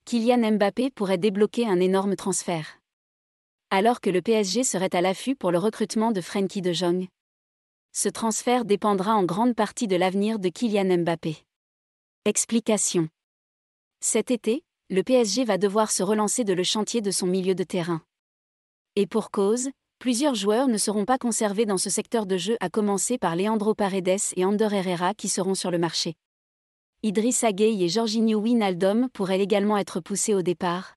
Kylian Mbappé pourrait débloquer un énorme transfert. Alors que le PSG serait à l'affût pour le recrutement de Frenkie de Jong. Ce transfert dépendra en grande partie de l'avenir de Kylian Mbappé. Explication. Cet été, le PSG va devoir se relancer de le chantier de son milieu de terrain. Et pour cause, plusieurs joueurs ne seront pas conservés dans ce secteur de jeu, à commencer par Leandro Paredes et Ander Herrera qui seront sur le marché. Idrissa Gueye et Georginio Wijnaldum pourraient également être poussés au départ.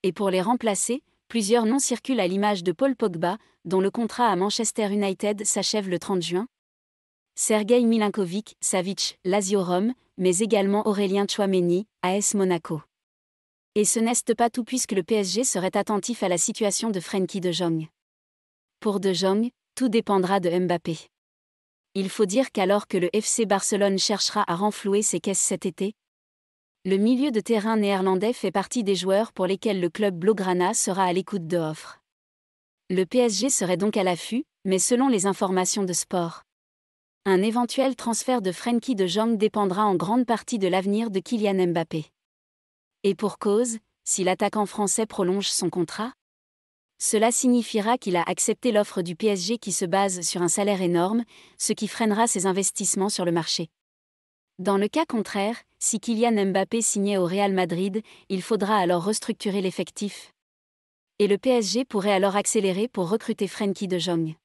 Et pour les remplacer, plusieurs noms circulent à l'image de Paul Pogba, dont le contrat à Manchester United s'achève le 30 juin. Sergei Milinkovic-Savic, Lazio Rome, mais également Aurélien Tchouaméni, AS Monaco. Et ce n'est pas tout, puisque le PSG serait attentif à la situation de Frenkie de Jong. Pour de Jong, tout dépendra de Mbappé. Il faut dire qu'alors que le FC Barcelone cherchera à renflouer ses caisses cet été, le milieu de terrain néerlandais fait partie des joueurs pour lesquels le club blaugrana sera à l'écoute de offres. Le PSG serait donc à l'affût, mais selon les informations de Sport, un éventuel transfert de Frenkie de Jong dépendra en grande partie de l'avenir de Kylian Mbappé. Et pour cause, si l'attaquant français prolonge son contrat, cela signifiera qu'il a accepté l'offre du PSG qui se base sur un salaire énorme, ce qui freinera ses investissements sur le marché. Dans le cas contraire, si Kylian Mbappé signait au Real Madrid, il faudra alors restructurer l'effectif. Et le PSG pourrait alors accélérer pour recruter Frenkie de Jong.